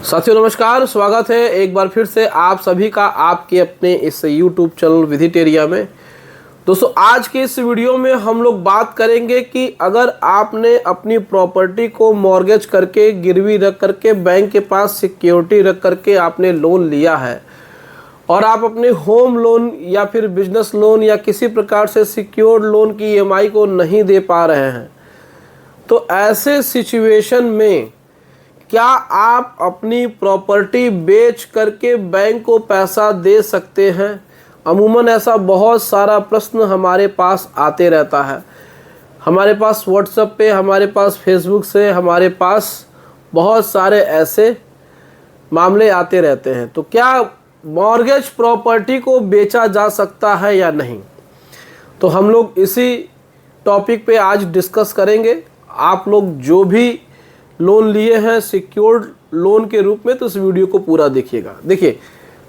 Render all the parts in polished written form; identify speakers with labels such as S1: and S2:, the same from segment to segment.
S1: साथियों नमस्कार, स्वागत है एक बार फिर से आप सभी का आपके अपने इस YouTube चैनल विजिटेरिया में। दोस्तों आज के इस वीडियो में हम लोग बात करेंगे कि अगर आपने अपनी प्रॉपर्टी को मॉर्गेज करके गिरवी रख करके बैंक के पास सिक्योरिटी रख करके आपने लोन लिया है और आप अपने होम लोन या फिर बिजनेस लोन या किसी प्रकार से सिक्योर्ड लोन की EMI को नहीं दे पा रहे हैं, तो ऐसे सिचुएशन में क्या आप अपनी प्रॉपर्टी बेच करके बैंक को पैसा दे सकते हैं? अमूमन ऐसा बहुत सारा प्रश्न हमारे पास आते रहता है। हमारे पास व्हाट्सएप पे, हमारे पास फेसबुक से, हमारे पास बहुत सारे ऐसे मामले आते रहते हैं। तो क्या मॉर्गेज प्रॉपर्टी को बेचा जा सकता है या नहीं? तो हम लोग इसी टॉपिक पे आज डिस्कस करेंगे। आप लोग जो भी लोन लिए हैं सिक्योर्ड लोन के रूप में, तो इस वीडियो को पूरा देखिएगा। देखिए,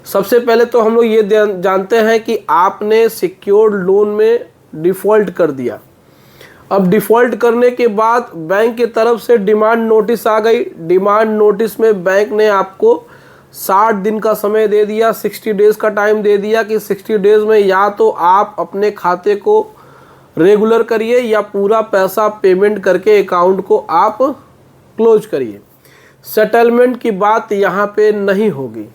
S1: सबसे पहले तो हम लोग ये जानते हैं कि आपने सिक्योर्ड लोन में डिफ़ॉल्ट कर दिया। अब डिफ़ॉल्ट करने के बाद बैंक की तरफ से डिमांड नोटिस आ गई। डिमांड नोटिस में बैंक ने आपको 60 दिन का समय दे दिया, 60 डेज़ का टाइम दे दिया कि 60 डेज़ में या तो आप अपने खाते को रेगुलर करिए या पूरा पैसा पेमेंट करके अकाउंट को आप क्लोज करिए। सेटलमेंट की बात यहाँ पे नहीं होगी।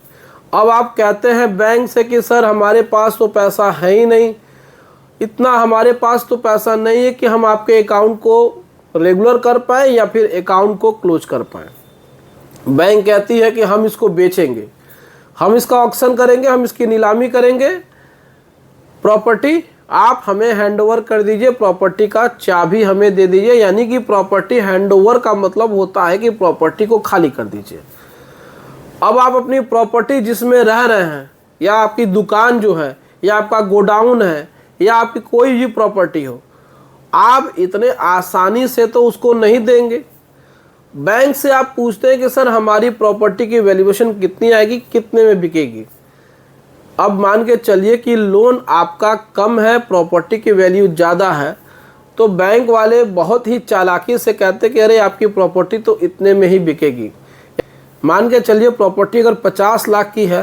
S1: अब आप कहते हैं बैंक से कि सर हमारे पास तो पैसा है ही नहीं, इतना हमारे पास तो पैसा नहीं है कि हम आपके अकाउंट को रेगुलर कर पाएँ या फिर अकाउंट को क्लोज कर पाएँ। बैंक कहती है कि हम इसको बेचेंगे, हम इसका ऑक्शन करेंगे, हम इसकी नीलामी करेंगे, प्रॉपर्टी आप हमें हैंडओवर कर दीजिए, प्रॉपर्टी का चाबी हमें दे दीजिए। यानी कि प्रॉपर्टी हैंडओवर का मतलब होता है कि प्रॉपर्टी को खाली कर दीजिए। अब आप अपनी प्रॉपर्टी जिसमें रह रहे हैं, या आपकी दुकान जो है, या आपका गोडाउन है, या आपकी कोई भी प्रॉपर्टी हो, आप इतने आसानी से तो उसको नहीं देंगे। बैंक से आप पूछते हैं कि सर हमारी प्रॉपर्टी की वैल्यूएशन कितनी आएगी, कितने में बिकेगी। अब मान के चलिए कि लोन आपका कम है, प्रॉपर्टी की वैल्यू ज़्यादा है, तो बैंक वाले बहुत ही चालाकी से कहते हैं कि अरे आपकी प्रॉपर्टी तो इतने में ही बिकेगी। मान के चलिए प्रॉपर्टी अगर 50 लाख की है,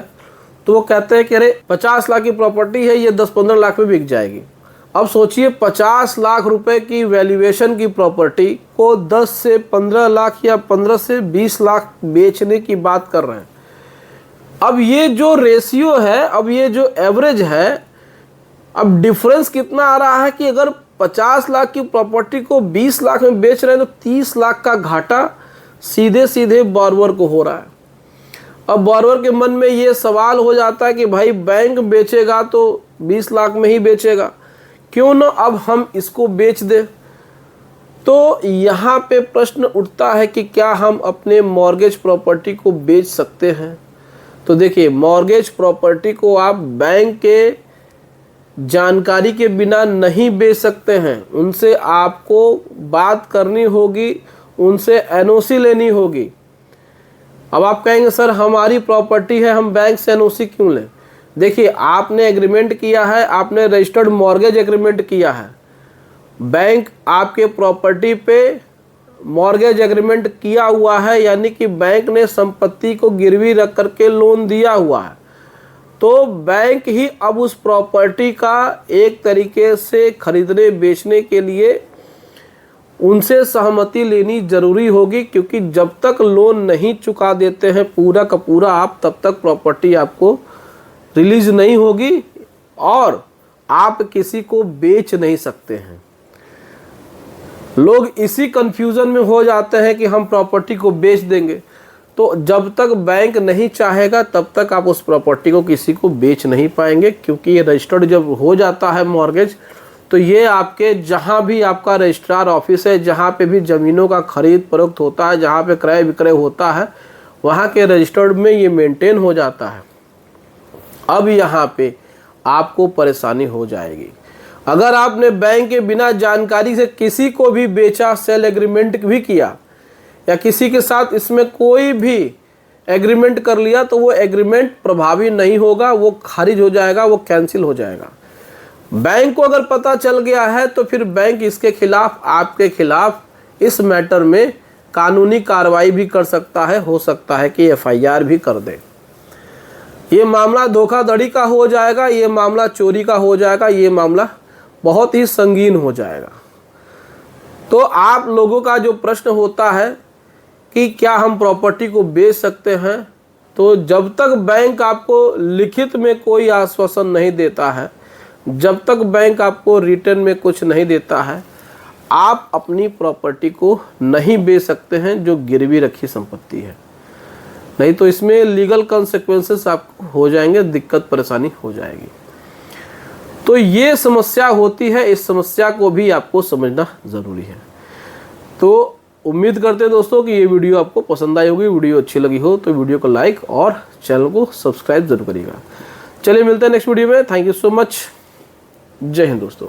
S1: तो वो कहते हैं कि अरे 50 लाख की प्रॉपर्टी है, ये 10-15 लाख में बिक जाएगी। अब सोचिए 50 लाख रुपए की वैल्यूएशन की प्रॉपर्टी को 10 से 15 लाख या 15 से 20 लाख बेचने की बात कर रहे हैं। अब ये जो रेशियो है, अब ये जो एवरेज है, अब डिफरेंस कितना आ रहा है कि अगर 50 लाख की प्रॉपर्टी को 20 लाख में बेच रहे हैं तो 30 लाख का घाटा सीधे सीधे बोरोवर को हो रहा है। अब बोरोवर के मन में ये सवाल हो जाता है कि भाई बैंक बेचेगा तो 20 लाख में ही बेचेगा, क्यों ना अब हम इसको बेच दें। तो यहाँ पे प्रश्न उठता है कि क्या हम अपने मॉर्गेज प्रॉपर्टी को बेच सकते हैं? तो देखिए, मॉर्गेज प्रॉपर्टी को आप बैंक के जानकारी के बिना नहीं बेच सकते हैं। उनसे आपको बात करनी होगी, उनसे NOC लेनी होगी। अब आप कहेंगे सर हमारी प्रॉपर्टी है, हम बैंक से NOC क्यों लें? देखिए, आपने एग्रीमेंट किया है, आपने रजिस्टर्ड मॉर्गेज एग्रीमेंट किया है, बैंक आपके प्रॉपर्टी पे मॉर्गेज एग्रीमेंट किया हुआ है, यानी कि बैंक ने संपत्ति को गिरवी रख करके लोन दिया हुआ है। तो बैंक ही अब उस प्रॉपर्टी का एक तरीके से खरीदने बेचने के लिए उनसे सहमति लेनी जरूरी होगी, क्योंकि जब तक लोन नहीं चुका देते हैं पूरा का पूरा आप, तब तक प्रॉपर्टी आपको रिलीज नहीं होगी और आप किसी को बेच नहीं सकते हैं। लोग इसी कंफ्यूजन में हो जाते हैं कि हम प्रॉपर्टी को बेच देंगे। तो जब तक बैंक नहीं चाहेगा तब तक आप उस प्रॉपर्टी को किसी को बेच नहीं पाएंगे, क्योंकि ये रजिस्टर्ड जब हो जाता है मॉर्गेज, तो ये आपके जहाँ भी आपका रजिस्ट्रार ऑफिस है, जहाँ पे भी ज़मीनों का खरीद फरोख्त होता है, जहाँ पे क्रय विक्रय होता है, वहाँ के रजिस्टर्ड में ये मेंटेन हो जाता है। अब यहाँ पे आपको परेशानी हो जाएगी अगर आपने बैंक के बिना जानकारी से किसी को भी बेचा, सेल एग्रीमेंट भी किया, या किसी के साथ इसमें कोई भी एग्रीमेंट कर लिया, तो वो एग्रीमेंट प्रभावी नहीं होगा, वो खारिज हो जाएगा, वो कैंसिल हो जाएगा। बैंक को अगर पता चल गया है तो फिर बैंक इसके खिलाफ, आपके खिलाफ इस मैटर में कानूनी कार्रवाई भी कर सकता है, हो सकता है कि FIR भी कर दे। ये मामला धोखाधड़ी का हो जाएगा, ये मामला चोरी का हो जाएगा, ये मामला बहुत ही संगीन हो जाएगा। तो आप लोगों का जो प्रश्न होता है कि क्या हम प्रॉपर्टी को बेच सकते हैं, तो जब तक बैंक आपको लिखित में कोई आश्वासन नहीं देता है, जब तक बैंक आपको रिटर्न में कुछ नहीं देता है, आप अपनी प्रॉपर्टी को नहीं बेच सकते हैं जो गिरवी रखी संपत्ति है। नहीं तो इसमें लीगल कॉन्सिक्वेंसेस आपको हो जाएंगे, दिक्कत परेशानी हो जाएगी। तो ये समस्या होती है, इस समस्या को भी आपको समझना ज़रूरी है। तो उम्मीद करते हैं दोस्तों कि ये वीडियो आपको पसंद आई होगी। वीडियो अच्छी लगी हो तो वीडियो को लाइक और चैनल को सब्सक्राइब जरूर करिएगा। चलिए मिलते हैं नेक्स्ट वीडियो में। Thank you so much. जय हिंद दोस्तों।